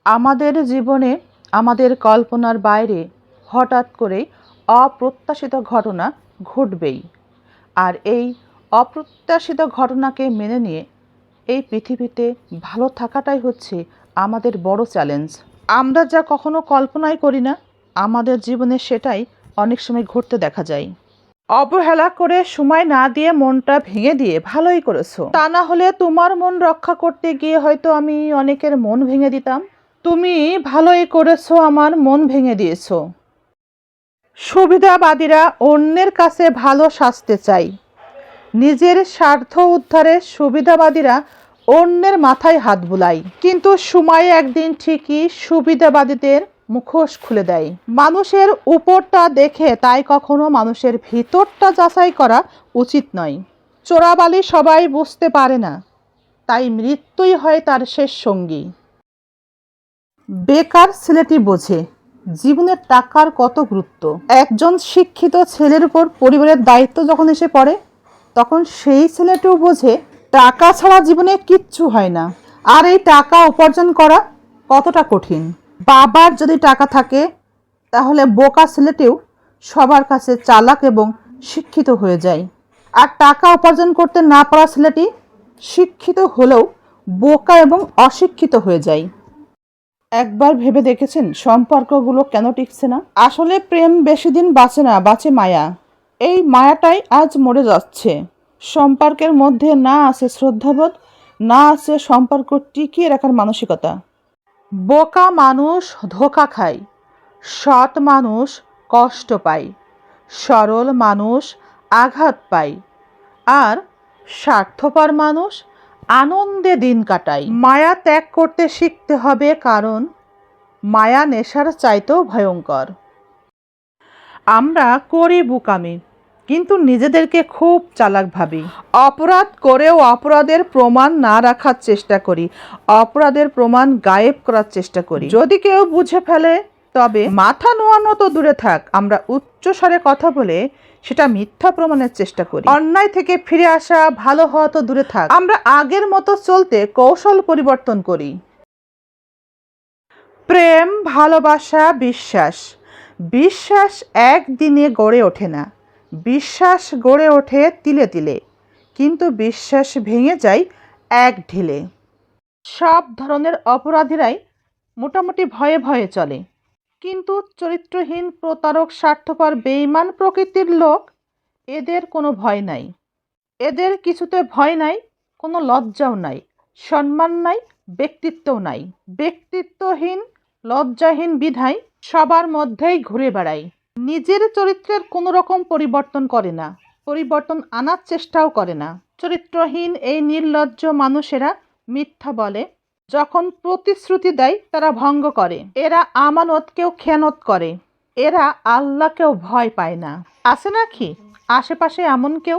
আমাদের জীবনে আমাদের কল্পনার বাইরে হঠাৎ করে অপ্রত্যাশিত ঘটনা ঘটবেই। আর এই অপ্রত্যাশিত ঘটনাকে মেনে নিয়ে এই পৃথিবীতে ভালো থাকাটাই হচ্ছে আমাদের বড় চ্যালেঞ্জ। আমরা যা কখনো কল্পনাই করি না, আমাদের জীবনে সেটাই অনেক সময় ঘটতে দেখা যায়। অবহেলা করে সময় না দিয়ে মনটা ভেঙে দিয়ে ভালোই করেছো। তা না হলে তোমার মন রক্ষা করতে গিয়ে হয়তো আমি অনেকের মন ভেঙে দিতাম। তুমি ভালোই করেছো, আমার মন ভেঙে দিয়েছো। সুবিধাবাদীরা অন্যের কাছে ভালো সাজতে চায়, নিজের স্বার্থ উদ্ধারে সুবিধাবাদীরা অন্যের মাথায় হাত বুলায়। কিন্তু সময় একদিন ঠিকই সুবিধাবাদীদের মুখোশ খুলে দেয়। মানুষের উপরটা দেখে তাই কখনো মানুষের ভিতরটা যাচাই করা উচিত নয়। চোরাবালি সবাই বুঝতে পারে না, তাই মৃত্যুই হয় তার শেষ সঙ্গী। বেকার ছেলেটি বোঝে জীবনের টাকার কত গুরুত্ব। একজন শিক্ষিত ছেলের উপর পরিবারের দায়িত্ব যখন এসে পড়ে, তখন সেই ছেলেটিও বোঝে টাকা ছাড়া জীবনে কিচ্ছু হয় না, আর এই টাকা উপার্জন করা কতটা কঠিন। বাবার যদি টাকা থাকে, তাহলে বোকা ছেলেটিও সবার কাছে চালাক এবং শিক্ষিত হয়ে যায়। আর টাকা উপার্জন করতে না পারা ছেলেটি শিক্ষিত হলেও বোকা এবং অশিক্ষিত হয়ে যায়। একবার ভেবে দেখেছেন সম্পর্কগুলো কেন টিকছে না? আসলে প্রেম বেশি দিন বাঁচে না, বাঁচে মায়া। এই মায়াটাই আজ মরে যাচ্ছে। সম্পর্কের মধ্যে না আছে শ্রদ্ধাবোধ, না আছে সম্পর্ক টিকিয়ে রাখার মানসিকতা। বোকা মানুষ ধোঁকা খায়, সৎ মানুষ কষ্ট পায়, সরল মানুষ আঘাত পায়, আর স্বার্থপর মানুষ আনন্দে দিন কাটায়। মায়া ত্যাগ করতে শিখতে হবে, কারণ মায়া নেশার চাইতেও ভয়ঙ্কর। আমরা করি বোকামি, কিন্তু নিজেদেরকে খুব চালাক ভাবি। অপরাধ করেও অপরাধের প্রমাণ না রাখার চেষ্টা করি, অপরাধের প্রমাণ গায়েব করার চেষ্টা করি। যদি কেউ বুঝে ফেলে তবে মাথা নোয়ানো তো দূরে থাক, আমরা উচ্চস্বরে কথা বলে সেটা মিথ্যা প্রমাণের চেষ্টা করি। অন্যায় থেকে ফিরে আসা, ভালো হওয়া তো দূরে থাক, আমরা আগের মতো চলতে কৌশল পরিবর্তন করি। প্রেম, ভালোবাসা, বিশ্বাস। বিশ্বাস একদিনে গড়ে ওঠে না, বিশ্বাস গড়ে ওঠে তিলে তিলে, কিন্তু বিশ্বাস ভেঙে যায় এক ঢিলে। সব ধরনের অপরাধীরাই মোটামুটি ভয়ে ভয়ে চলে, কিন্তু চরিত্রহীন, প্রতারক, স্বার্থপর, বেঈমান প্রকৃতির লোক, এদের কোনো ভয় নাই। এদের কিছুতে ভয় নাই, কোনো লজ্জাও নাই, সম্মান নাই, ব্যক্তিত্বও নাই। ব্যক্তিত্বহীন, লজ্জাহীন বিধায় সবার মধ্যেই ঘুরে বেড়ায়। নিজের চরিত্রের কোনো রকম পরিবর্তন করে না, পরিবর্তন আনার চেষ্টাও করে না। চরিত্রহীন এই নির্লজ্জ মানুষেরা মিথ্যা বলে, যখন প্রতিশ্রুতি দেয় তারা ভঙ্গ করে। এরা আমানতকেও খেয়ানত করে, এরা আল্লাহকেও ভয় পায় না। আছে নাকি আশেপাশে এমন কেউ?